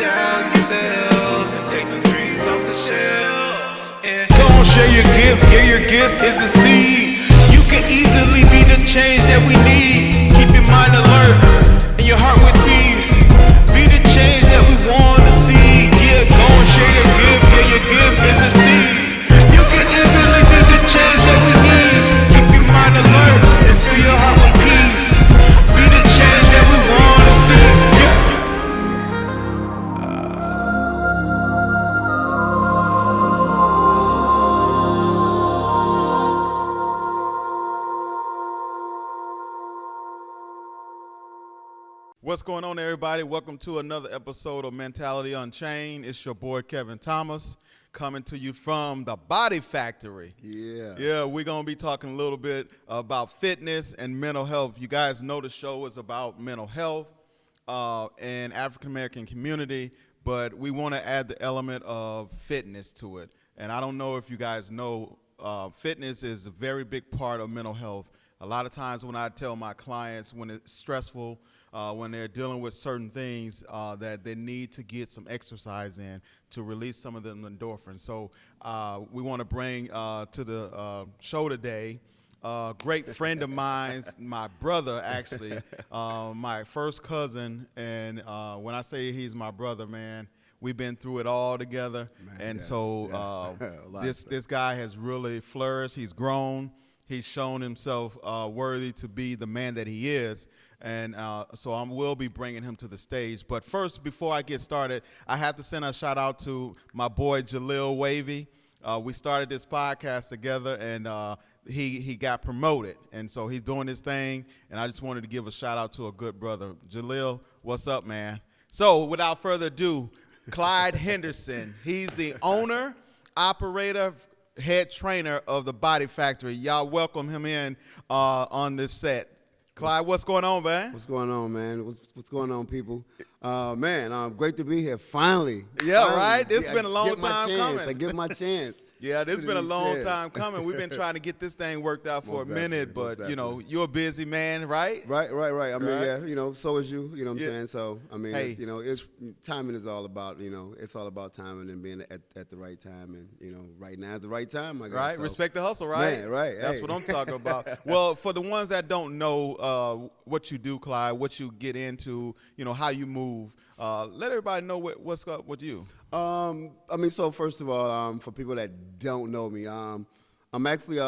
down yourself and take the dreams off the shelf. And Go on, share your gift. Yeah, your gift is a seed. You can easily be the change that we need. Keep your mind alert and your heart with peace. Be the change that we want to see. Yeah, go and share your gift. Yeah, your gift is a seed. You can easily be the change that we need. Keep your mind alert and fill your heart with peace. Be the change that we want to see. Yeah. What's going on, everybody? Welcome to another episode of Mentality Unchained. It's your boy, Kevin Thomas, coming to you from the Body Factory. Yeah, we're going to be talking a little bit about fitness and mental health. You guys know the show is about mental health and African-American community, but we want to add the element of fitness to it. And I don't know if you guys know, fitness is a very big part of mental health. A lot of times when I tell my clients when it's stressful, when they're dealing with certain things, that they need to get some exercise in to release some of the endorphins. So we want to bring to the show today a great friend of mine, my brother actually, my first cousin. And when I say he's my brother, man, we've been through it all together. Man, and yes, so this guy has really flourished. He's grown. He's shown himself worthy to be the man that he is. And so I will be bringing him to the stage. But first, before I get started, I have to send a shout out to my boy Jaleel Wavy. We started this podcast together, and he got promoted. And so he's doing his thing, and I just wanted to give a shout out to a good brother. Jaleel, what's up, man? So without further ado, Clyde Henderson. He's the owner, operator, head trainer of the Body Factory. Y'all welcome him in on this set. Clyde, what's going on, man? What's going on, man? What's going on, people? Man, great to be here. Finally. Yeah, right? This has been a long time coming. I get my chance. Yeah, this has been a long time coming. We've been trying to get this thing worked out for a minute, but, you know, you're a busy man, right? Right. I mean, yeah, you know, so is you, you know what I'm saying? So, I mean, hey, you know, timing is all about, you know, it's all about timing and being at the right time. And, you know, right now is the right time, I guess. Right, so. Respect the hustle, right? Man, right. That's what I'm talking about. Well, for the ones that don't know what you do, Clyde, what you get into, you know, how you move, let everybody know what's up with you. I mean, so first of all, for people that don't know me, I'm actually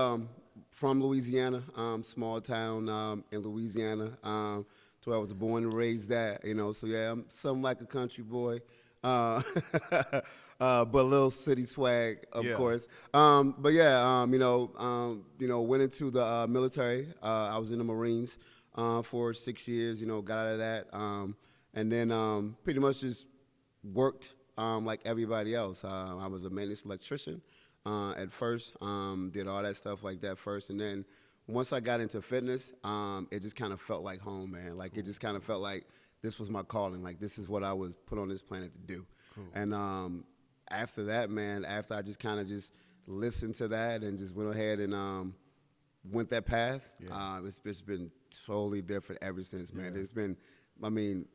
from Louisiana, small town in Louisiana, to where I was born and raised at, you know. So yeah, I'm something like a country boy, but a little city swag, of course. But yeah, you know, went into the military. I was in the Marines for 6 years. You know, got out of that, and then pretty much just worked. Like everybody else. I was a maintenance electrician at first, did all that stuff like that first. And then once I got into fitness, it just kind of felt like home, man. Like it just kind of felt like this was my calling. Like this is what I was put on this planet to do. Cool. And after that, man, after I just kind of just listened to that and just went ahead and went that path, it's been totally different ever since, man. It's been, I mean,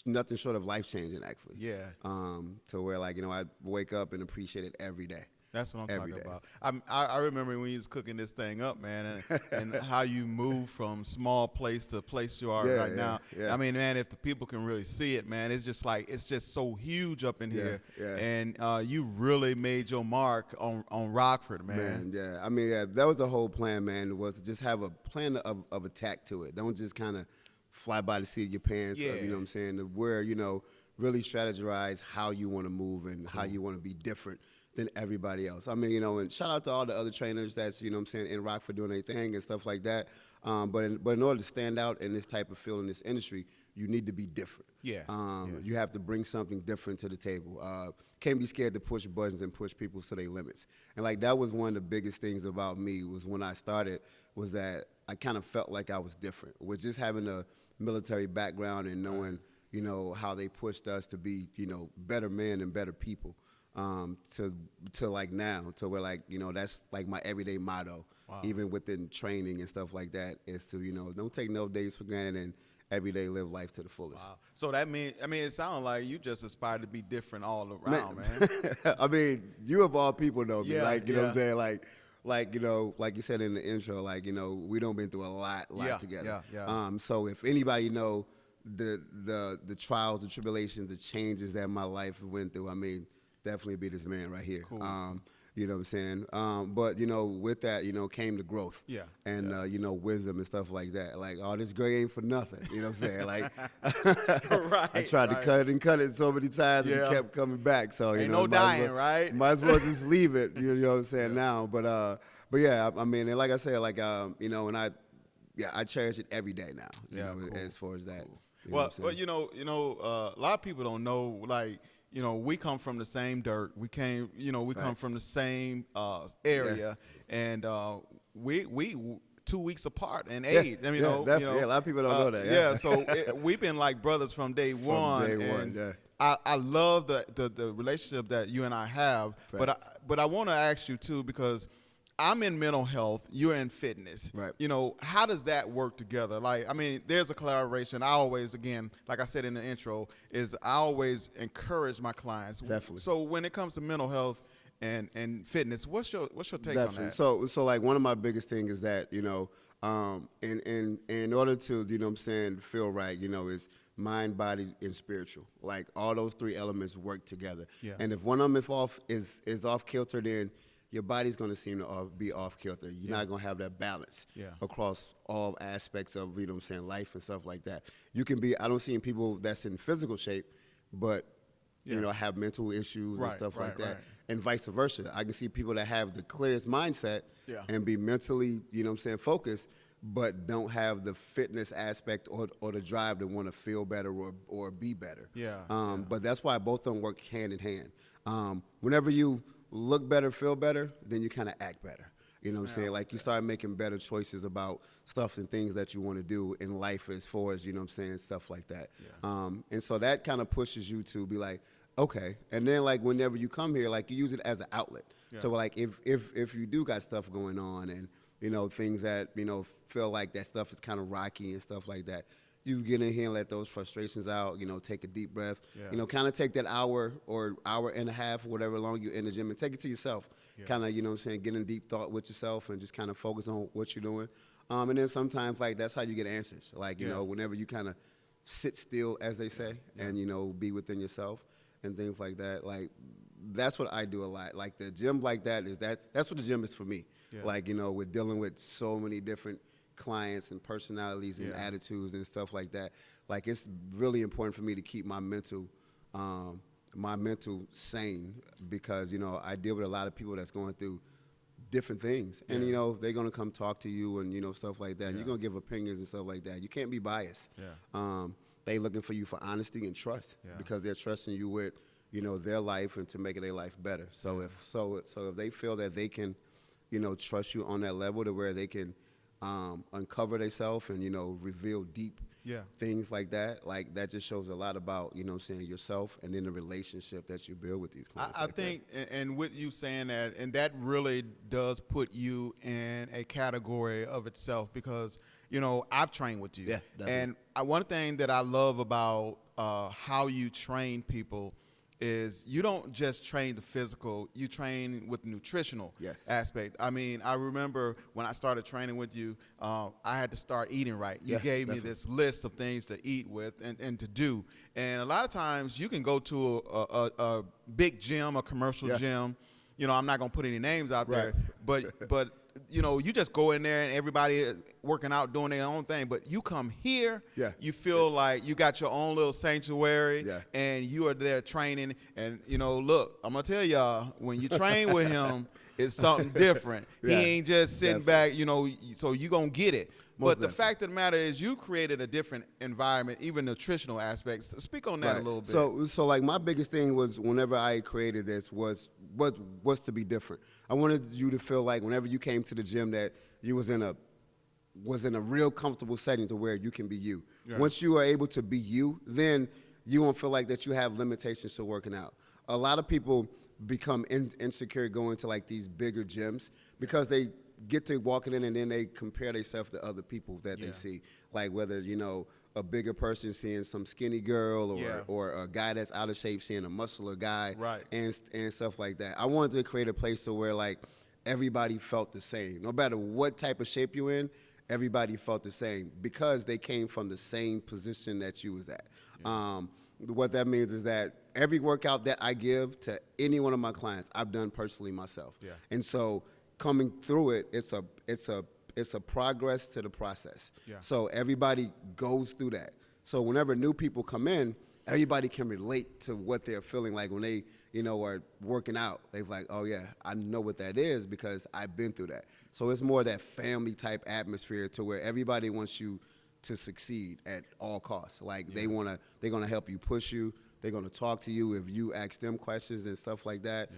nothing short of life-changing, actually. Yeah. To where, like, you know, I wake up and appreciate it every day. That's what I'm talking about. I remember when you was cooking this thing up, man, and how you move from small place to place you are right now. Yeah. I mean, man, if the people can really see it, man, it's just like, it's just so huge up in here. Yeah. And you really made your mark on Rockford, man. Yeah. I mean, that was the whole plan, man, was to just have a plan of attack to it. Don't just kind of fly by the seat of your pants, you know what I'm saying, where, you know, really strategize how you want to move and how you want to be different than everybody else. I mean, you know, and shout out to all the other trainers that's, you know what I'm saying, in Rockford doing their thing and stuff like that. But in order to stand out in this type of field, in this industry, you need to be different. You have to bring something different to the table. Can't be scared to push buttons and push people to their limits. And, like, that was one of the biggest things about me was when I started was that I kind of felt like I was different. With just having a military background and knowing, you know, how they pushed us to be, you know, better men and better people, to like now, to where, like, you know, that's like my everyday motto, even within training and stuff like that, is to, you know, don't take no days for granted every day live life to the fullest. Wow. So that means, it sounds like you just aspire to be different all around, man. I mean, you of all people know me. Yeah, Like, you know what I'm saying? Like, you know, like you said in the intro, like, you know, we don't been through a lot together. Yeah. So if anybody know the trials, the tribulations, the changes that my life went through, I mean, definitely be this man right here. Cool. You know what I'm saying? But, you know, with that, you know, came the growth. Yeah. And, you know, wisdom and stuff like that. Like, all this gray ain't for nothing. You know what I'm saying? Like, I tried to cut it so many times and it kept coming back. So, you ain't know, no dying, right? Might as well just leave it. You know what I'm saying now? But yeah, I mean, and like I said, like, you know, and I cherish it every day now. You know, cool. as far as that. Cool. You know Well, what I'm saying? a lot of people don't know, like, you know, we come from the same dirt. We came, you know, we come from the same area, and we 2 weeks apart in age. I mean, a lot of people don't know that. Yeah, so we've been like brothers from day one. From day one, yeah. I love the relationship that you and I have, but I want to ask you too, because I'm in mental health, you're in fitness. Right. You know, how does that work together? Like, I mean, there's a collaboration. I always, again, like I said in the intro, is I always encourage my clients. Definitely. So when it comes to mental health and fitness, what's your take on that? So like one of my biggest things is that, you know, in order to, you know what I'm saying, feel right, you know, is mind, body, and spiritual. Like all those three elements work together. Yeah. And if one of them is off kilter, then your body's going to seem to be off kilter. You're not going to have that balance across all aspects of, you know what I'm saying, life and stuff like that. You can be, I don't see people that's in physical shape, but, you know, have mental issues and stuff like that. Right. And vice versa. I can see people that have the clearest mindset and be mentally, you know what I'm saying, focused, but don't have the fitness aspect or the drive to want to feel better or be better. But that's why both of them work hand in hand. Whenever you look better, feel better, then you kind of act better. You know what I'm saying? Like you start making better choices about stuff and things that you want to do in life as far as, you know what I'm saying, stuff like that. And so that kind of pushes you to be like, okay. And then like whenever you come here, like you use it as an outlet. So like if you do got stuff going on and, you know, things that, you know, feel like that stuff is kind of rocky and stuff like that, you get in here and let those frustrations out, you know, take a deep breath, you know, kind of take that hour or hour and a half, whatever long you're in the gym, and take it to yourself. Kind of, you know what I'm saying, get in deep thought with yourself and just kind of focus on what you're doing. And then sometimes, like, that's how you get answers. Like, you know, whenever you kind of sit still, as they say, and, you know, be within yourself and things like that. Like, that's what I do a lot. Like, the gym like that is that's what the gym is for me. Like, you know, we're dealing with so many different clients and personalities and attitudes and stuff like that. Like it's really important for me to keep my mental sane because, you know, I deal with a lot of people that's going through different things and, you know, they're going to come talk to you and, you know, stuff like that. And you're going to give opinions and stuff like that. You can't be biased. They looking for you for honesty and trust because they're trusting you with, you know, their life and to make their life better. So if they feel that they can, you know, trust you on that level to where they can uncover themselves and, you know, reveal deep things like that just shows a lot about, you know what I'm saying, yourself and then the relationship that you build with these clients. I think, and with you saying that, and that really does put you in a category of itself because, you know, I've trained with you. And one thing that I love about how you train people is you don't just train the physical, you train with the nutritional aspect. I mean, I remember when I started training with you, I had to start eating right. You gave me this list of things to eat with and to do. And a lot of times you can go to a big gym, a commercial gym. You know, I'm not going to put any names out there, but you know, you just go in there and everybody working out, doing their own thing. But you come here, you feel like you got your own little sanctuary, and you are there training. And, you know, look, I'm going to tell y'all, when you train with him, it's something different. He ain't just sitting back, you know, so you going to get it. But the fact of the matter is you created a different environment, even nutritional aspects. Speak on that a little bit. So like my biggest thing was whenever I created this was to be different. I wanted you to feel like whenever you came to the gym that you was in a real comfortable setting to where you can be you. Once you are able to be you, then you won't feel like that you have limitations to working out. A lot of people become insecure going to like these bigger gyms because they get to walking in and then they compare themselves to other people that they see. Like whether, a bigger person seeing some skinny girl or a guy that's out of shape seeing a muscular guy and stuff like that. I wanted to create a place to where like everybody felt the same. No matter what type of shape you're in, everybody felt the same because they came from the same position that you was at. What that means is that every workout that I give to any one of my clients, I've done personally myself. And so coming through it, it's a progress to the process. So everybody goes through that. So whenever new people come in, everybody can relate to what they're feeling like when they, are working out. They're like, oh yeah, I know what that is because I've been through that. So it's more that family type atmosphere to where everybody wants you to succeed at all costs. Like they're gonna help you, push you. They're gonna talk to you if you ask them questions and stuff like that.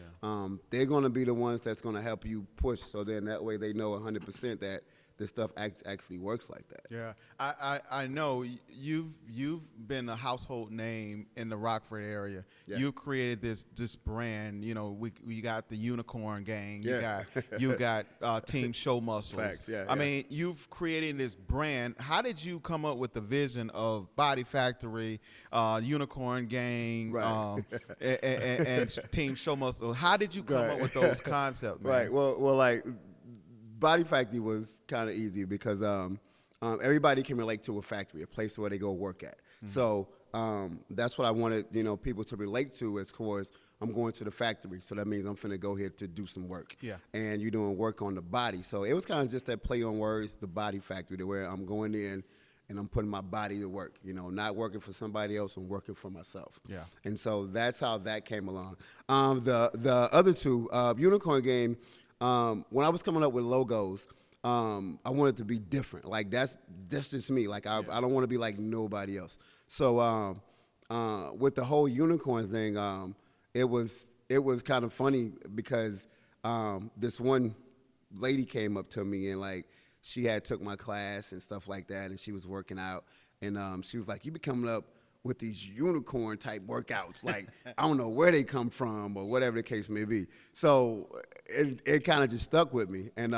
They're gonna be the ones that's gonna help you push. So then that way they know 100% that this stuff actually works like that. Yeah, I know you've been a household name in the Rockford area. You created this brand. We got the Unicorn Gang. You got Team Show Muscles. Facts. I mean, you've created this brand. How did you come up with the vision of Body Factory, Unicorn Gang, and Team Show Muscles? How did you come up with those concepts, man? Well, like. Body Factory was kind of easy because everybody can relate to a factory, a place where they go work at. So that's what I wanted, people to relate to as far as I'm going to the factory. So that means I'm finna go here to do some work. And you're doing work on the body. So it was kind of just that play on words, the Body Factory, to where I'm going in and I'm putting my body to work, not working for somebody else, I'm working for myself. And so that's how that came along. The other two, Unicorn Game, when I was coming up with logos, I wanted to be different. Like that's just me. Like I don't want to be like nobody else. So with the whole unicorn thing, it was kind of funny because this one lady came up to me and like she had took my class and stuff like that, and she was working out, and she was like, "You be coming up with these unicorn type workouts, like I don't know where they come from or whatever the case may be." So it kind of just stuck with me, and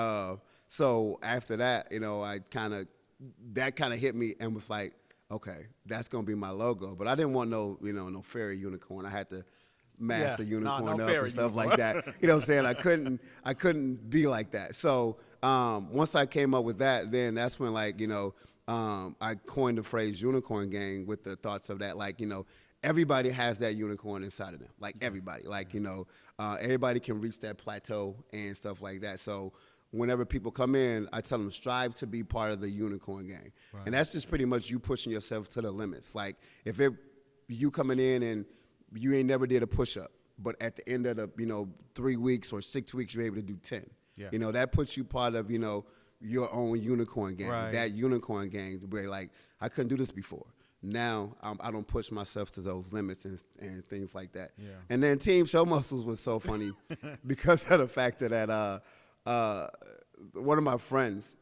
so after that, that kind of hit me and was like, okay, that's gonna be my logo. But I didn't want no fairy unicorn. I had to master unicorn up and stuff like that. You know what I'm saying? I couldn't be like that. So once I came up with that, then that's when I coined the phrase Unicorn Gang with the thoughts of that, everybody has that unicorn inside of them. Like everybody, everybody can reach that plateau and stuff like that. So whenever people come in, I tell them strive to be part of the Unicorn Gang. And that's just pretty much you pushing yourself to the limits. Like if you coming in and you ain't never did a push-up, but at the end of the 3 weeks or 6 weeks, you're able to do 10. That puts you part of, your own unicorn gang, that unicorn gang, where I couldn't do this before. Now I don't push myself to those limits and things like that. And then Team Show Muscles was so funny because of the fact that one of my friends,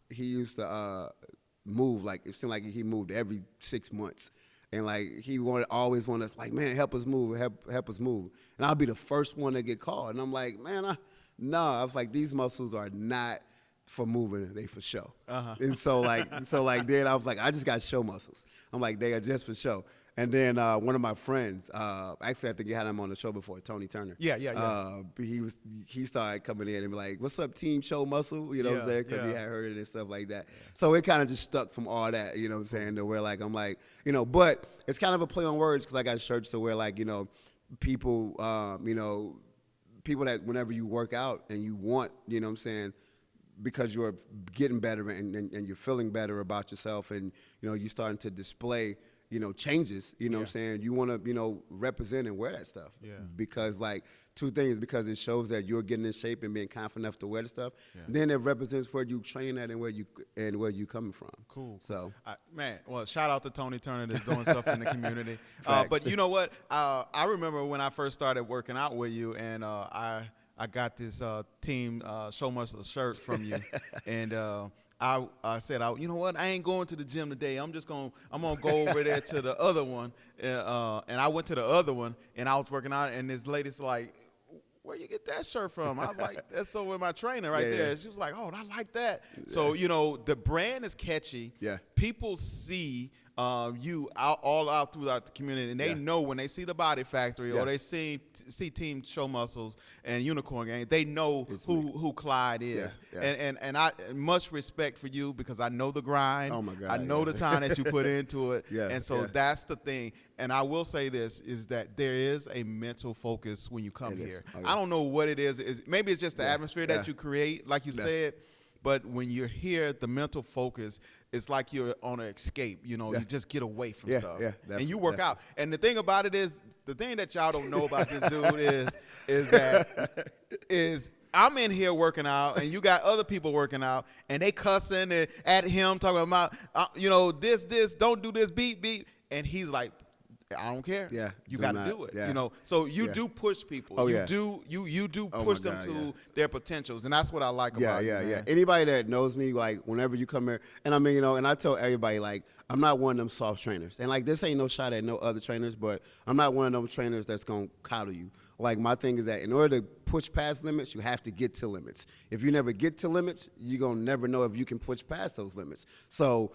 he used to move, it seemed like he moved every 6 months. And he always wanted us man, help us move, help us move. And I'll be the first one to get called. And I'm like, man, I was like, these muscles are not for moving, they for show. And so then I was like, I just got show muscles. I'm like, they are just for show. And then one of my friends, actually I think you had him on the show before, Tony Turner. He started coming in and be like, "What's up, Team Show Muscle?" You know what I'm saying? Because he had heard it and stuff like that. So it kind of just stuck from all that. You know what I'm saying? To where I'm like, but it's kind of a play on words because I got shirts to where people, people that whenever you work out and you want, you know what I'm saying, because you're getting better and you're feeling better about yourself and, you're starting to display, changes, what I'm saying? You want to, represent and wear that stuff. Because two things, because it shows that you're getting in shape and being confident enough to wear the stuff. Then it represents where you training at and where you coming from. Cool. So, man, well, shout out to Tony Turner that's doing stuff in the community. But you know what? I remember when I first started working out with you, and I got this Team Show Muscle shirt from you, and I said, you know what? I ain't going to the gym today. I'm gonna go over there to the other one, and I went to the other one, and I was working out, and this lady's like, where you get that shirt from? I was like, that's so with my trainer right there. She was like, oh, I like that. So, the brand is catchy. Yeah. People see you all out throughout the community, and they know when they see the Body Factory or they see Team Show Muscles and Unicorn Gang, they know who Clyde is. And I much respect for you because I know the grind. Oh my God, I know the time that you put into it. And so that's the thing. And I will say this is that there is a mental focus when you come here. I don't know what it is. Maybe it's just the atmosphere that you create, like you said. But when you're here, the mental focus is like you're on an escape. You just get away from stuff. And you work out. And the thing about it is, the thing that y'all don't know about this dude is I'm in here working out, and you got other people working out, and they cussing at him, talking about, this, don't do this, beat. And he's like, I don't care. Yeah, you got to do it. So you do push people. Oh, you do push them to their potentials, and that's what I like about you. Yeah. Anybody that knows me, like whenever you come here, and I mean, and I tell everybody, like, I'm not one of them soft trainers, and like this ain't no shot at no other trainers, but I'm not one of them trainers that's gonna coddle you. Like my thing is that in order to push past limits, you have to get to limits. If you never get to limits, you're gonna never know if you can push past those limits. So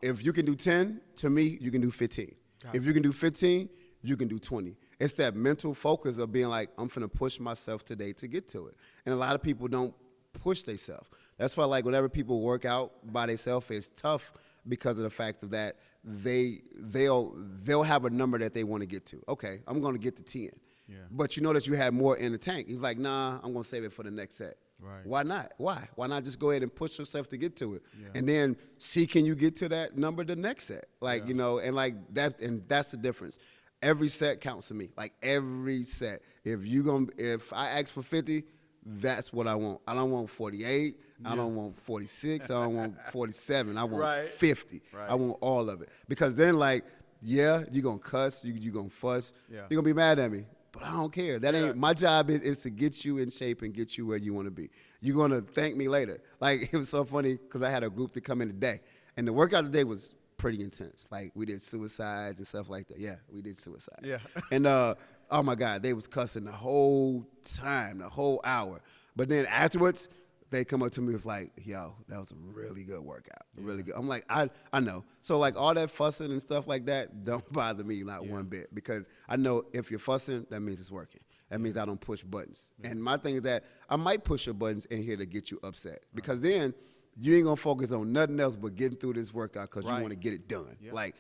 if you can do 10, to me, you can do 15. If you can do 15, you can do 20. It's that mental focus of being like, I'm finna push myself today to get to it. And a lot of people don't push themselves. That's why, like, whenever people work out by themselves, it's tough because of the fact of that they'll have a number that they want to get to. Okay, I'm gonna get to 10. Yeah. But you know that you have more in the tank. He's like, nah, I'm gonna save it for the next set. Right. Why not? Why? Why not just go ahead and push yourself to get to it? Yeah. And then see, can you get to that number the next set? Like, and like that, and that's the difference. Every set counts to me. Like every set. If I ask for 50, that's what I want. I don't want 48. I don't want 46. I don't want 47. I want 50. Right. I want all of it. Because then, like, you're gonna cuss, you're gonna fuss, you're gonna be mad at me. But I don't care. That ain't my job. Is to get you in shape and get you where you want to be. You're gonna thank me later. Like, it was so funny because I had a group to come in today, and the workout today was pretty intense. Like, we did suicides and stuff like that. Yeah, we did suicides. Yeah. And oh my God, they was cussing the whole time, the whole hour. But then afterwards, they come up to me, was like, yo, that was a really good workout, really good. I'm like, I know. So, like, all that fussing and stuff like that don't bother me not one bit, because I know if you're fussing, that means it's working. That means I don't push buttons. And my thing is that I might push your buttons in here to get you upset, because then you ain't going to focus on nothing else but getting through this workout because you want to get it done. Like,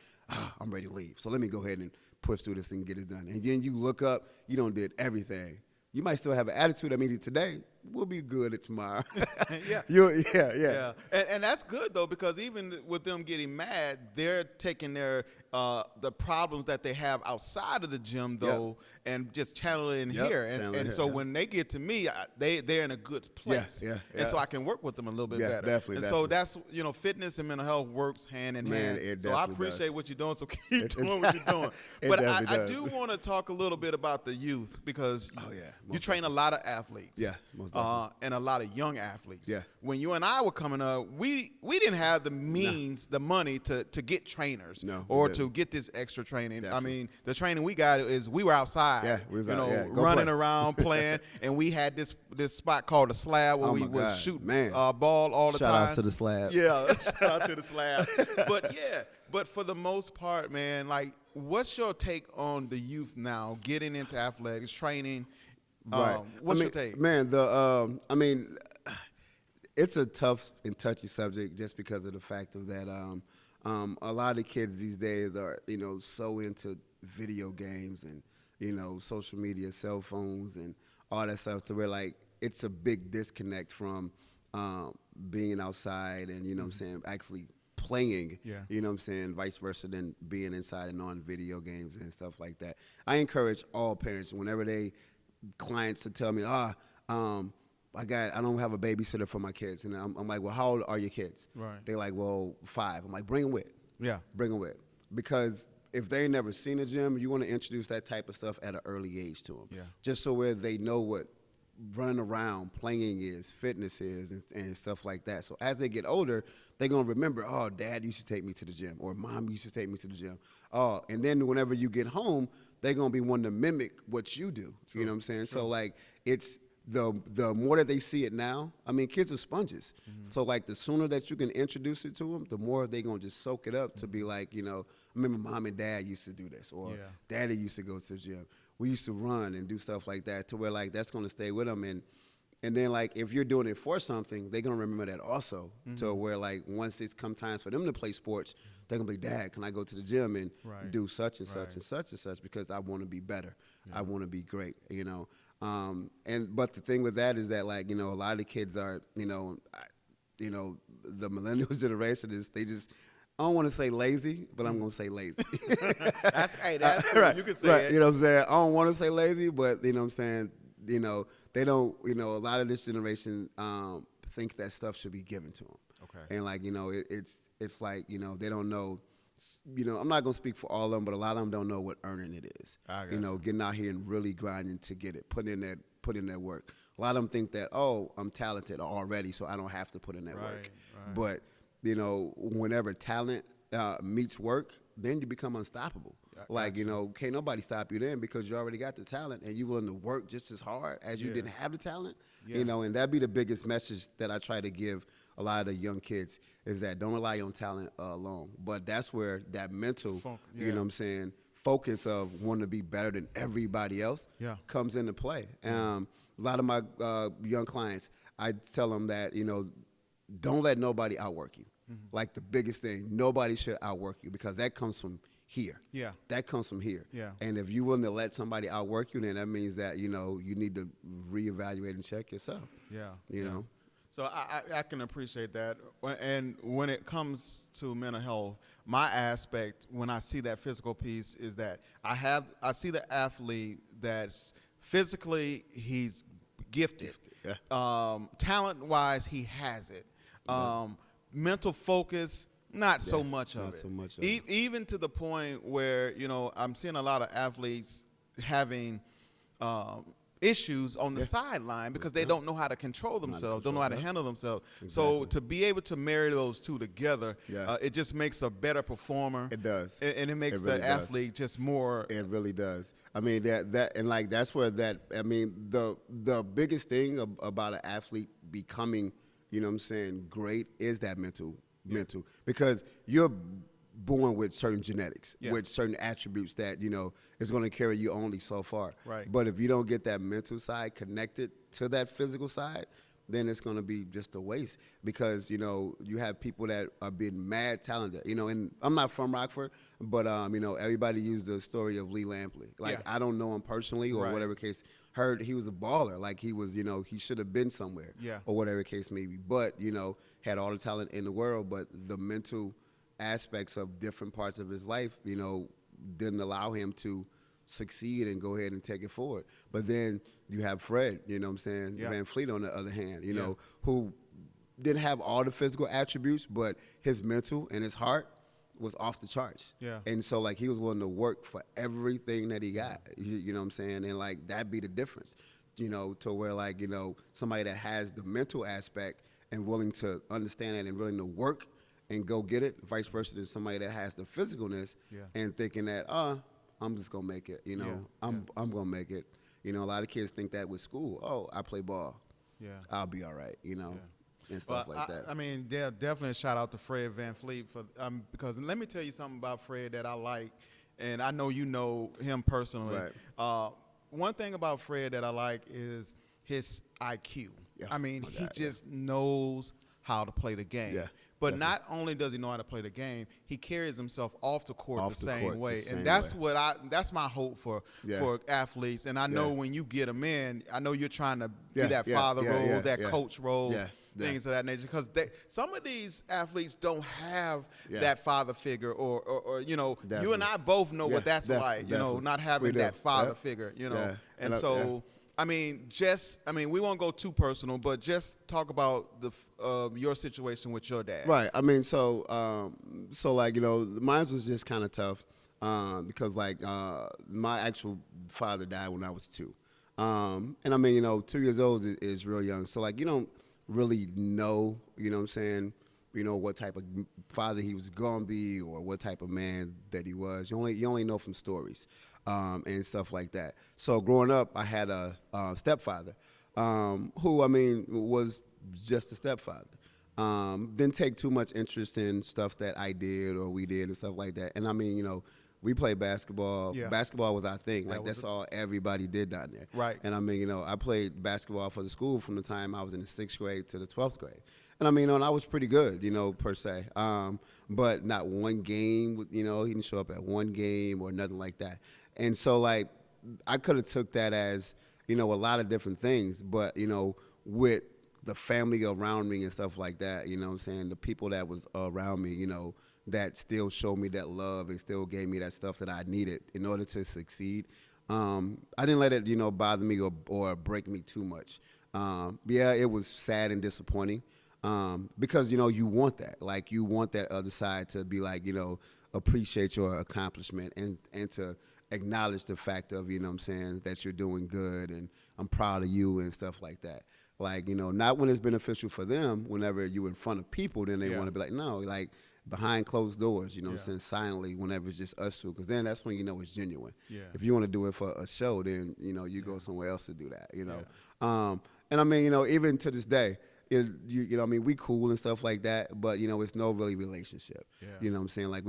I'm ready to leave, so let me go ahead and push through this and get it done. And then you look up, you done did everything. You might still have an attitude. That means today we'll be good at tomorrow. Yeah. And that's good though, because even with them getting mad, they're taking their the problems that they have outside of the gym though, and just channeling here. And so when they get to me, they're in a good place. And so I can work with them a little bit better. Definitely. So that's, fitness and mental health works hand in hand. So I appreciate what you're doing. So keep doing what you're doing. But I do want to talk a little bit about the youth, because you train a lot of athletes. Yeah, most definitely. And a lot of young athletes. Yeah. When you and I were coming up, we didn't have the means, the money to get trainers or to get this extra training. Definitely. I mean, the training we got is we were outside. Yeah, we was running around playing, and we had this spot called the slab where we was shooting ball all the time. Shout out to the slab. Yeah, shout out to the slab. But for the most part, man, like, what's your take on the youth now getting into athletics, training? Right. What's your take? Man, it's a tough and touchy subject just because of the fact of that a lot of the kids these days are, so into video games and, social media, cell phones and all that stuff, to where, like, it's a big disconnect from being outside and, what I'm saying, actually playing, vice versa than being inside and on video games and stuff like that. I encourage all parents, whenever clients to tell me, I don't have a babysitter for my kids. And I'm like, well, how old are your kids? Right. They're like, well, 5. I'm like, bring them with. Yeah. Bring them with. Because if they ain't never seen a gym, you want to introduce that type of stuff at an early age to them. Yeah. Just so where they know what running around, playing is, fitness is, and stuff like that. So as they get older, they're going to remember, oh, Dad used to take me to the gym, or Mom used to take me to the gym. Oh, and then whenever you get home, they're going to be wanting to mimic what you do. True. You know what I'm saying? True. So, like, it's the more that they see it now, I mean, kids are sponges. Mm-hmm. So, like, the sooner that you can introduce it to them, the more they're going to just soak it up to be like, you know, I remember mom and dad used to do this, or daddy used to go to the gym. We used to run and do stuff like that to where, like, that's going to stay with them. And then, like, if you're doing it for something, they're going to remember that also, to where, like, once it's come times for them to play sports, they're going to be, Dad, can I go to the gym and do such and such and such and such because I want to be better. I want to be great, you know. But the thing with that is that, like, you know, a lot of the kids are, you know, the millennials generation is, they just, I don't want to say lazy, but I'm going to say lazy. That's right. You can say it. You know what I'm saying? I don't want to say lazy, but, you know what I'm saying, you know, they don't, you know, a lot of this generation think that stuff should be given to them. Okay. And, like, you know, it's like, you know, they don't know, you know, I'm not going to speak for all of them, but a lot of them don't know what earning it is. You know, getting out here and really grinding to get it, put in that work. A lot of them think that, oh, I'm talented already, so I don't have to put in that work. Right. But, you know, whenever talent meets work, then you become unstoppable. Like, you know, can't nobody stop you then because you already got the talent and you're willing to work just as hard as you didn't have the talent. You know, and that'd be the biggest message that I try to give a lot of the young kids is that don't rely on talent alone. But that's where that mental, you know what I'm saying, focus of wanting to be better than everybody else comes into play. A lot of my young clients, I tell them that, you know, don't let nobody outwork you. Like the biggest thing, nobody should outwork you because that comes from here. Yeah. That comes from here. Yeah. And if you're willing to let somebody outwork you, then that means that, you know, you need to reevaluate and check yourself. Yeah. You know? So I can appreciate that. And when it comes to mental health, my aspect when I see that physical piece is that I see the athlete that's physically he's gifted. Talent-wise, he has it. Mental focus, not so much of it. Even to the point where, you know, I'm seeing a lot of athletes having issues on the sideline because they don't know how to control themselves, don't know how to handle themselves. So to be able to marry those two together, it just makes a better performer. It does. And it makes the athlete just more. It really does. I mean, and like that's where I mean, the biggest thing about an athlete becoming, you know what I'm saying, great is that mental, because you're born with certain genetics, with certain attributes that, you know, is going to carry you only so far. Right. But if you don't get that mental side connected to that physical side, then it's going to be just a waste because, you know, you have people that are being mad talented, you know, and I'm not from Rockford, but, you know, everybody used the story of Lee Lampley. Like, I don't know him personally or whatever case. Heard he was a baller, like he was, you know, he should have been somewhere or whatever case may be. But, you know, had all the talent in the world, but the mental aspects of different parts of his life, you know, didn't allow him to succeed and go ahead and take it forward. But then you have Fred, you know what I'm saying, Van Fleet on the other hand, you know, who didn't have all the physical attributes, but his mental and his heart was off the charts. Yeah. And so, like, he was willing to work for everything that he got, you know what I'm saying? And, like, that be the difference, you know, to where, like, you know, somebody that has the mental aspect and willing to understand it and willing to work and go get it, vice versa to somebody that has the physicalness and thinking that, I'm just going to make it, you know, I'm going to make it. You know, a lot of kids think that with school, oh, I play ball. Yeah. I'll be all right, you know. Yeah. And stuff like that. I mean, definitely a shout out to Fred Van Fleet for because let me tell you something about Fred that I like, and I know you know him personally. Right. One thing about Fred that I like is his IQ. Yeah. I mean, he just knows how to play the game. Yeah. But not only does he know how to play the game, he carries himself off the court the same way. And that's that's my hope for athletes. And I know when you get them in, I know you're trying to be that father role, that coach role. Things of that nature, because some of these athletes don't have that father figure, or you know, you and I both know what that's like, you know, not having that father figure, you know, and so I mean, we won't go too personal, but just talk about your situation with your dad. Right. I mean, so like, you know, mine was just kind of tough because like my actual father died when I was 2, and I mean, you know, 2 years old is real young, so like you don't really know, you know what I'm saying, what type of father he was gonna be or what type of man that he was. You only know from stories and stuff like that. So growing up, I had a stepfather who, was just a stepfather. Didn't take too much interest in stuff that I did or we did and stuff like that. And we played basketball. Yeah. Basketball was our thing. Like that's all everybody did down there. Right. And I played basketball for the school from the time I was in the 6th grade to the 12th grade. And and I was pretty good, per se. But not one game, he didn't show up at one game or nothing like that. And so like I could have took that as, a lot of different things, but with the family around me and stuff like that, the people that was around me, that still showed me that love and still gave me that stuff that I needed in order to succeed. I didn't let it, bother me or break me too much. Yeah, it was sad and disappointing because, you want that. Like, you want that other side to be like, appreciate your accomplishment and to acknowledge the fact of, that you're doing good and I'm proud of you and stuff like that. Like, not when it's beneficial for them, whenever you're in front of people, then they want to be like, no, like behind closed doors, silently whenever it's just us two, because then that's when it's genuine. Yeah. If you want to do it for a show, then, you go somewhere else to do that, And even to this day, we cool and stuff like that, but, it's no really relationship. Yeah. Like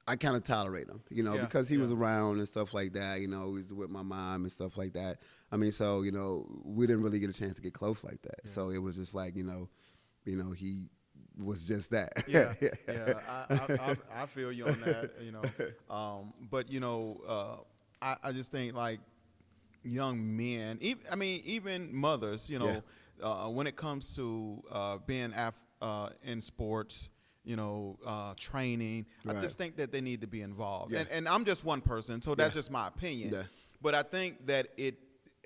I kind of tolerate him, because he was around and stuff like that. He was with my mom and stuff like that. So, we didn't really get a chance to get close like that. Yeah. So it was just like, he was just that. Yeah, I feel you on that, But, I just think like young men, even mothers, when it comes to being in sports, training. Right. I just think that they need to be involved. Yeah. And I'm just one person, so that's just my opinion. Yeah. But I think that it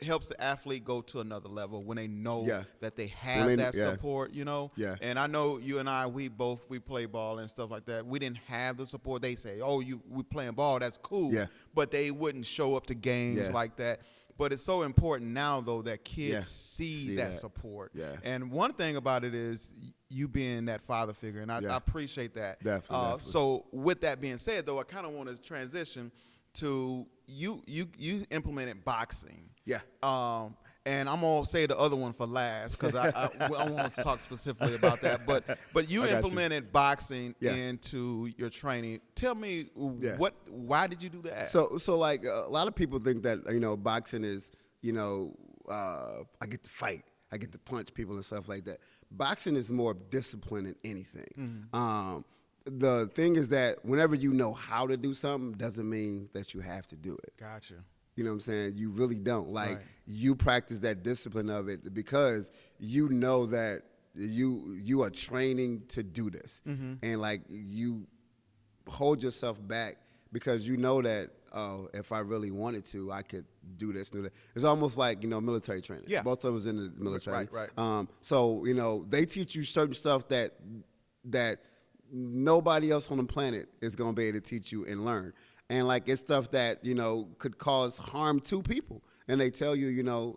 helps the athlete go to another level when they know that they have that support, Yeah. And I know you and I, we play ball and stuff like that. We didn't have the support. They say, we playing ball, that's cool. Yeah. But they wouldn't show up to games like that. But it's so important now, though, that kids see that support. Yeah. And one thing about it is you being that father figure, and I appreciate that. Definitely. So with that being said, though, I kind of want to transition to you implemented boxing. Yeah. And I'm gonna say the other one for last because I want to talk specifically about that. But you implemented boxing into your training. Tell me why did you do that? So like a lot of people think that boxing is I get to fight, I get to punch people and stuff like that. Boxing is more discipline than anything. Mm-hmm. The thing is that whenever you know how to do something doesn't mean that you have to do it. Gotcha. You know what I'm saying? You really don't. Like, you practice that discipline of it because you know that you are training to do this. Mm-hmm. And, like, you hold yourself back because you know that, if I really wanted to, I could do this and do that. It's almost like, military training. Yeah. Both of us in the military. Right. So, they teach you certain stuff that nobody else on the planet is going to be able to teach you and learn. And, like, it's stuff that, could cause harm to people. And they tell you,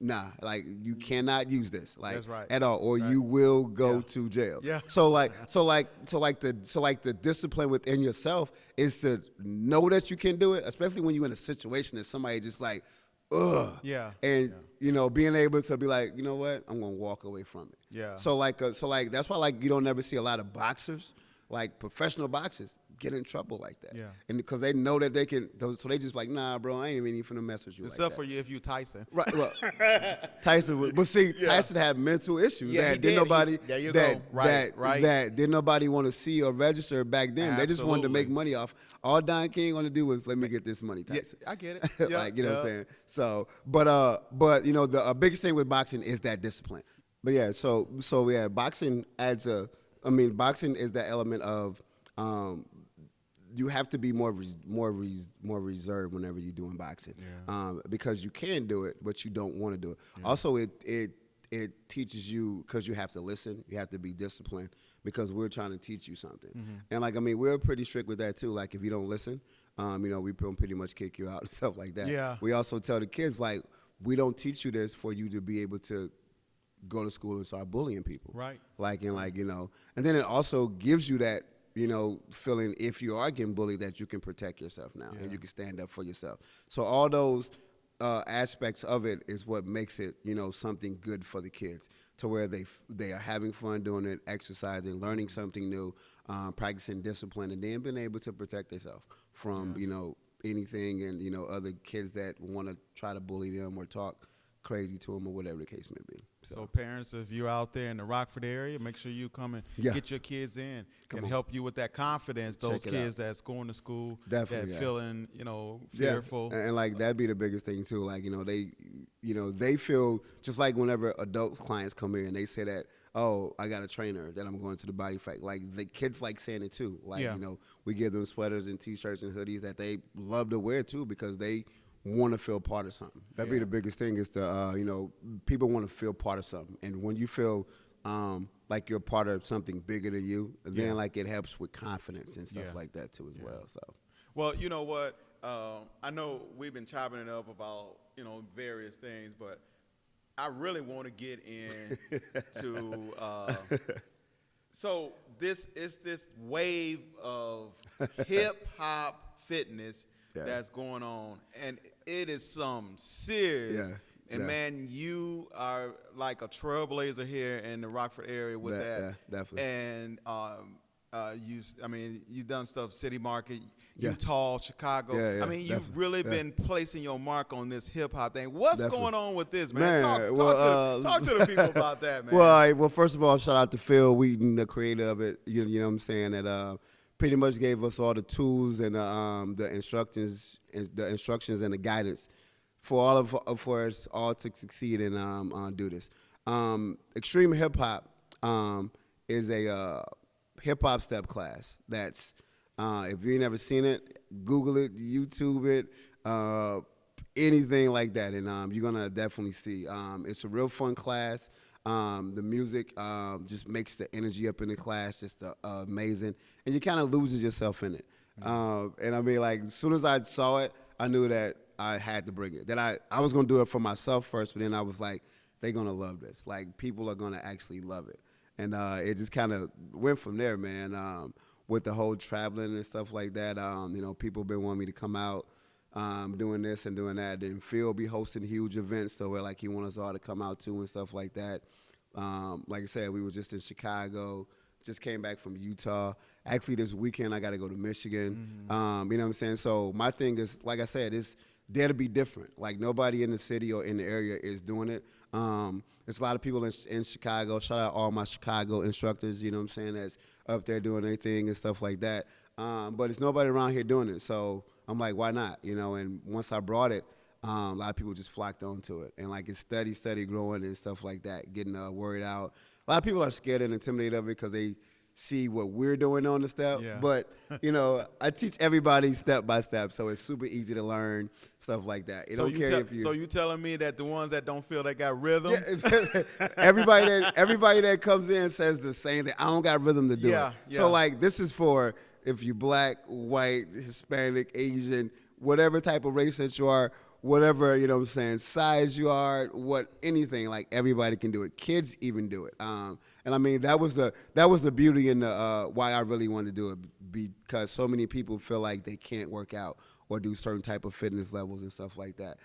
nah, like, you cannot use this, like, at all, or you will go to jail. Yeah. So the discipline within yourself is to know that you can do it, especially when you're in a situation that somebody just like, ugh. Yeah. And, being able to be like, you know what, I'm going to walk away from it. Yeah. So that's why, like, you don't ever see a lot of boxers, like professional boxers, get in trouble like that. Yeah. And because they know that they can, so they just like, nah, bro, I ain't even finna mess with you. Except like that. For you if you Tyson. Right. Well, Tyson, but see, Tyson had mental issues that didn't nobody, that didn't nobody want to see or register back then. Absolutely. They just wanted to make money off. All Don King wanted to do was let me get this money, Tyson. Yeah, I get it. Yeah, like, you know what I'm saying? So, but the biggest thing with boxing is that discipline. But yeah, so boxing boxing is that element of, you have to be more reserved whenever you're doing boxing, because you can do it, but you don't want to do it. Yeah. Also, it teaches you because you have to listen, you have to be disciplined because we're trying to teach you something. Mm-hmm. And we're pretty strict with that too. Like if you don't listen, we pretty much kick you out and stuff like that. Yeah. We also tell the kids like we don't teach you this for you to be able to go to school and start bullying people. Right. And then it also gives you that, feeling if you are getting bullied that you can protect yourself now and you can stand up for yourself. So all those aspects of it is what makes it, something good for the kids, to where they are having fun doing it, exercising, learning something new, practicing discipline, and then being able to protect themselves from, anything and, other kids that want to try to bully them or talk crazy to them or whatever the case may be. So parents, if you're out there in the Rockford area, make sure you come and get your kids in and help you with that confidence. Those kids that's going to school, definitely, feeling, fearful. And that'd be the biggest thing too. They feel just like whenever adult clients come here and they say that, oh, I got a trainer that I'm going to the body fight. Like the kids like saying it too. We give them sweaters and T-shirts and hoodies that they love to wear too because they want to feel part of something. That'd be the biggest thing is to, people want to feel part of something. And when you feel like you're part of something bigger than you, then it helps with confidence and stuff like that too as well. So, well, you know what? I know we've been chopping it up about, various things, but I really want to get into so this is this wave of hip hop fitness that's going on, and it is some serious. And man, you are like a trailblazer here in the Rockford area with that. Yeah, definitely. And you've done stuff City Market, Utah, Chicago. I mean, you've really been placing your mark on this hip hop thing. What's going on with this, man? Talk to the people about that, man. Well, first of all, shout out to Phil Wheaton, the creator of it. You know what I'm saying? That pretty much gave us all the tools and the instructions and the guidance for us all to succeed and do this. Extreme hip hop is a hip hop step class. That's if you never seen it, Google it, YouTube it, anything like that, and you're gonna definitely see. It's a real fun class. The music just makes the energy up in the class just amazing, and you kind of loses yourself in it. And I mean, as soon as I saw it, I knew that I had to bring it. That I was gonna do it for myself first, but then I was like, they're gonna love this. People are gonna actually love it, and it just kind of went from there, man. With the whole traveling and stuff like that, people been wanting me to come out. Doing this and doing that. Then Phil be hosting huge events, so where he want us all to come out too and stuff like that. Like I said, we were just in Chicago, just came back from Utah. Actually, this weekend I got to go to Michigan. You know what I'm saying? So my thing is, like I said, it's there to be different. Nobody in the city or in the area is doing it. There's a lot of people in Chicago. Shout out all my Chicago instructors, you know what I'm saying, that's up there doing their thing and stuff like that. But there's nobody around here doing it. So I'm like, why not? And once I brought it, a lot of people just flocked onto it. And it's steady growing and stuff like that, getting word out. A lot of people are scared and intimidated of it because they see what we're doing on the step. Yeah. But, I teach everybody step by step, so it's super easy to learn, stuff like that. So you telling me that the ones that don't feel they got rhythm? Yeah, everybody that comes in says the same thing. I don't got rhythm to do it. Yeah. So this is for if you black, white, Hispanic, Asian, whatever type of race that you are, whatever, size you are, anything, everybody can do it. Kids even do it. And I mean, that was the beauty and why I really wanted to do it, because so many people feel like they can't work out or do certain type of fitness levels and stuff like that.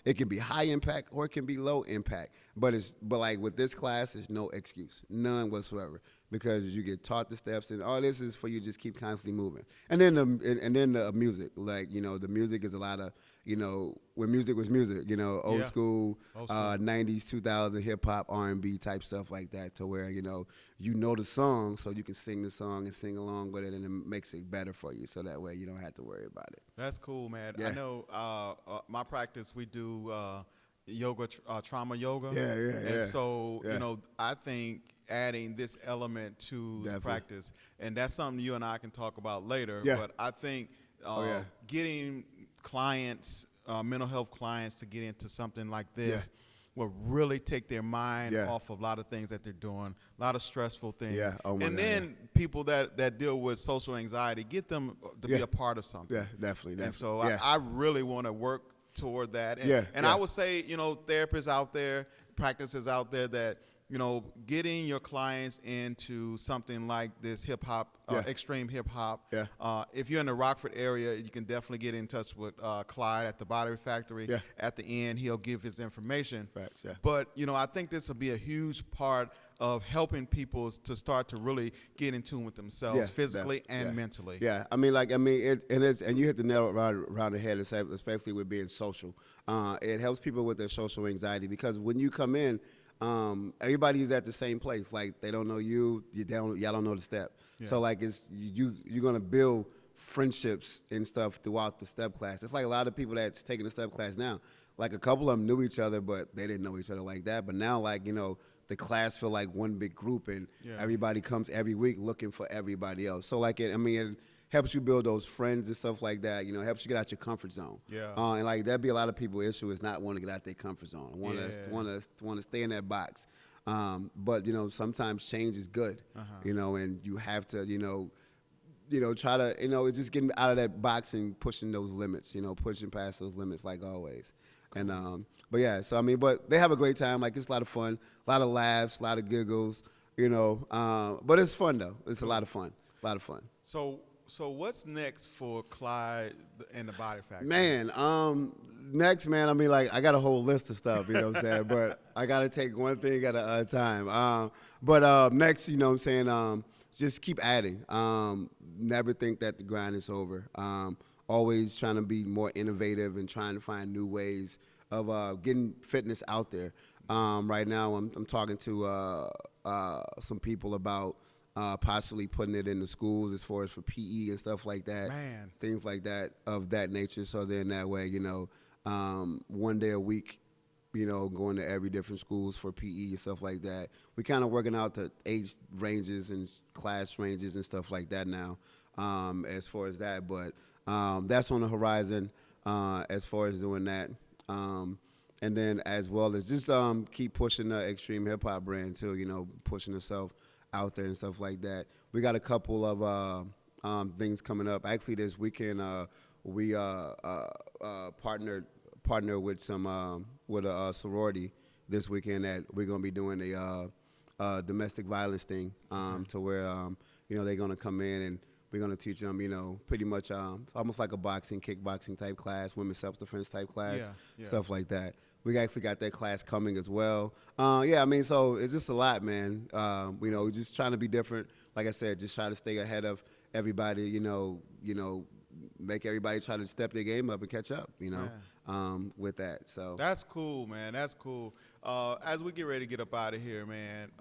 It can be high impact or it can be low impact. But with this class, there's no excuse, none whatsoever, because you get taught the steps, and all this is for you to just keep constantly moving. And then the music, the music is a lot of, when music was music, old school, 90s, 2000 hip hop, R&B type stuff like that, to where you know the song, so you can sing the song and sing along with it, and it makes it better for you, so that way you don't have to worry about it. That's cool, man. Yeah. I know my practice, we do yoga, trauma yoga. Yeah. And so, I think adding this element to the practice, and that's something you and I can talk about later, but I think getting clients, mental health clients, to get into something like this will really take their mind off of a lot of things that they're doing, a lot of stressful things. Yeah. Oh my and God, then people that deal with social anxiety, get them to be a part of something. Yeah, definitely. And so I really want to work toward that. And I would say, therapists out there, practices out there that, getting your clients into something like this hip hop, extreme hip hop. Yeah. If you're in the Rockford area, you can definitely get in touch with Clyde at the Body Factory. Yeah. At the end, he'll give his information. Facts, yeah. But, I think this will be a huge part of helping people to start to really get in tune with themselves physically and mentally. Yeah, and you hit the nail around the head, especially with being social. It helps people with their social anxiety because when you come in, everybody's at the same place. Like they don't know y'all don't know the step. Yeah. So like you're gonna build friendships and stuff throughout the step class. It's like a lot of people that's taking the step class now. Like a couple of them knew each other, but they didn't know each other like that. But now, like the class feel like one big group, and everybody comes every week looking for everybody else. So like it helps you build those friends and stuff like that. Helps you get out your comfort zone. Yeah. And like that'd be a lot of people's issue is not wanting to get out their comfort zone. Want to stay in that box. But sometimes change is good. And you have to try to it's just getting out of that box and pushing those limits. Pushing past those limits like always. Cool. And but yeah, so but they have a great time. Like it's a lot of fun, a lot of laughs, a lot of giggles. But it's fun though. It's a lot of fun. A lot of fun. So what's next for Clyde and the Body Factory? Man, next, man, I got a whole list of stuff, you know what I'm saying? But I got to take one thing at a time. But next, just keep adding. Never think that the grind is over. Always trying to be more innovative and trying to find new ways of getting fitness out there. Right now, I'm talking to some people about possibly putting it in the schools as far as for PE and stuff like that. Man. Things like that of that nature. So then that way, one day a week, going to every different schools for PE and stuff like that. We're kind of working out the age ranges and class ranges and stuff like that now as far as that. But that's on the horizon as far as doing that. And then as well as just keep pushing the extreme hip-hop brand too, pushing itself out there and stuff like that. We got a couple of things coming up. Actually, this weekend we partnered with a sorority this weekend that we're gonna be doing a domestic violence thing to where they're gonna come in and we're gonna teach them pretty much almost like a kickboxing type class, women's self-defense type class, stuff like that. We actually got that class coming as well. So it's just a lot, man. Just trying to be different. Like I said, just try to stay ahead of everybody. Make everybody try to step their game up and catch up. With that. So that's cool, man. That's cool. As we get ready to get up out of here, man.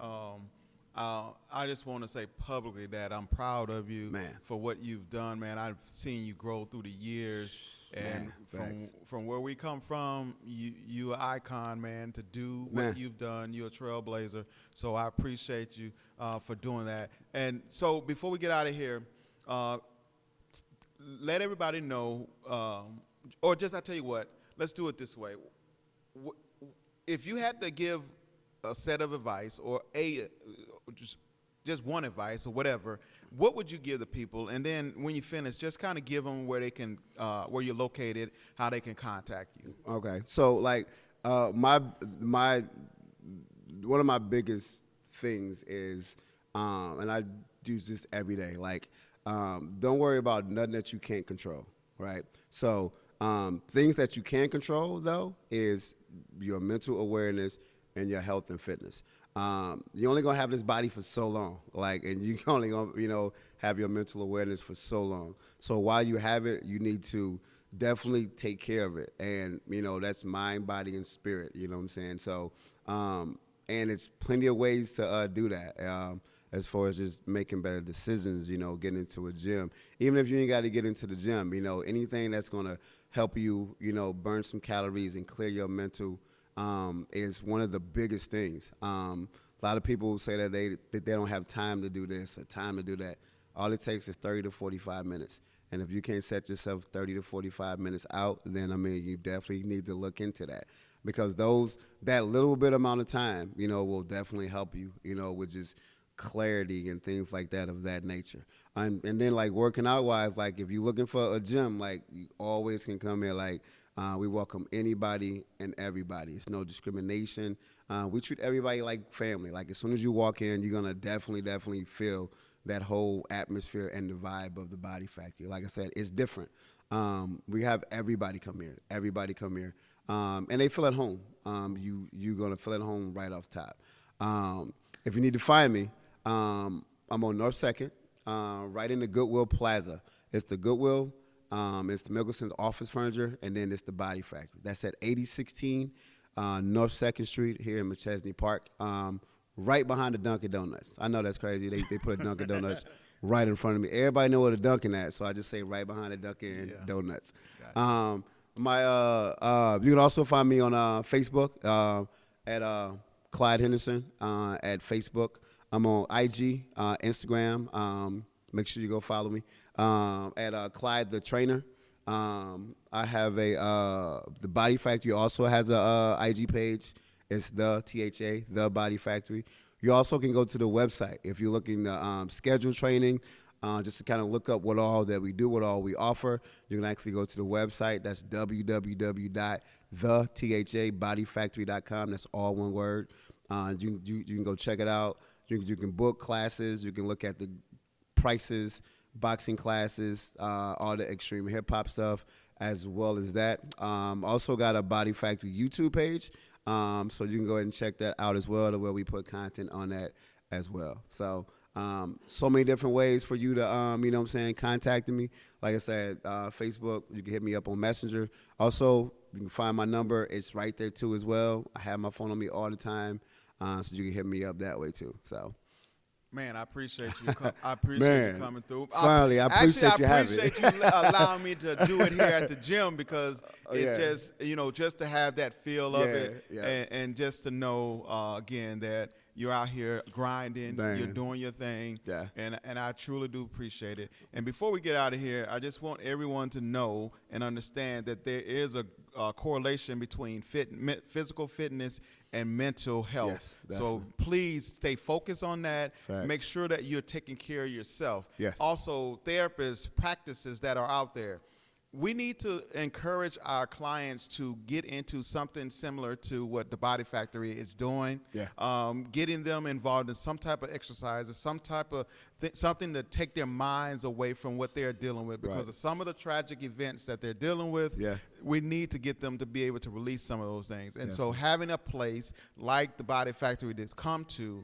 I just want to say publicly that I'm proud of you, man, for what you've done, man. I've seen you grow through the years. And from where we come from, you an icon, man, to do what you've done. You're a trailblazer. So I appreciate you for doing that. And so before we get out of here, let everybody know, or just I tell you what, let's do it this way. If you had to give a set of advice or just one advice or whatever, what would you give the people? And then when you finish, just kind of give them where they can, where you're located, how they can contact you. Okay. So like my one of my biggest things is, and I do this every day, like don't worry about nothing that you can't control, right? So things that you can control, though, is your mental awareness and your health and fitness. You're only gonna have this body for so long, and you only gonna, have your mental awareness for so long. So while you have it, you need to definitely take care of it, and that's mind, body, and spirit. You know what I'm saying? So, and it's plenty of ways to do that. As far as just making better decisions, getting into a gym. Even if you ain't got to get into the gym, anything that's gonna help you, burn some calories and clear your mental. Is one of the biggest things. A lot of people say that they don't have time to do this or time to do that. All it takes is 30 to 45 minutes. And if you can't set yourself 30 to 45 minutes out, then, you definitely need to look into that. Because that little bit amount of time, will definitely help you, with just clarity and things like that of that nature. And then, working out-wise, if you're looking for a gym, you always can come here, We welcome anybody and everybody. It's no discrimination. We treat everybody like family. Like as soon as you walk in, you're gonna definitely feel that whole atmosphere and the vibe of the Body Factory. Like I said, it's different. We have everybody come here. And they feel at home. You're gonna feel at home right off top. If you need to find me, I'm on North 2nd, right in the Goodwill Plaza. It's the Goodwill. It's the Mickelson Office Furniture, and then it's the Body Factory. That's at 8016 North 2nd Street here in McChesney Park, right behind the Dunkin' Donuts. I know that's crazy. They put a Dunkin' Donuts right in front of me. Everybody know what a Dunkin' at, so I just say right behind the Dunkin' Donuts. Gotcha. You can also find me on Facebook at Clyde Henderson at Facebook. I'm on IG, Instagram. Make sure you go follow me at Clyde the Trainer. I have the Body Factory also has a IG page. It's the Body Factory. You also can go to the website if you're looking to schedule training, just to kind of look up what all that we do, what all we offer. You can actually go to the website. That's www.thabodyfactory.com. That's all one word. You can go check it out. You can book classes. You can look at the prices, boxing classes, all the extreme hip hop stuff, as well as that. Also got a Body Factory YouTube page, so you can go ahead and check that out as well, to where we put content on that as well. So many different ways for you to, contacting me. Like I said, Facebook, you can hit me up on Messenger. Also, you can find my number. It's right there too as well. I have my phone on me all the time, so you can hit me up that way too. So. Man, I appreciate you. I appreciate you coming through. Finally, I appreciate you having me. I appreciate you allowing me to do it here at the gym, because it's just, just to have that feel of it, and just to know again that you're out here grinding, you're doing your thing, and I truly do appreciate it. And before we get out of here, I just want everyone to know and understand that there is a correlation between physical fitness and mental health. Yes, so please stay focused on that. Facts. Make sure that you're taking care of yourself. Yes. Also, therapists, practices that are out there. We need to encourage our clients to get into something similar to what the Body Factory is doing. Getting them involved in some type of exercise, or some type of something to take their minds away from what they're dealing with, because of some of the tragic events that they're dealing with. We need to get them to be able to release some of those things. And so having a place like the Body Factory to come to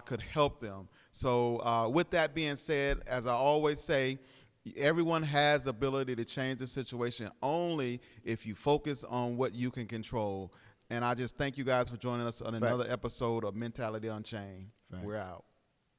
could help them. So with that being said, as I always say, everyone has the ability to change the situation only if you focus on what you can control. And I just thank you guys for joining us on another episode of Mentality Unchained. We're out.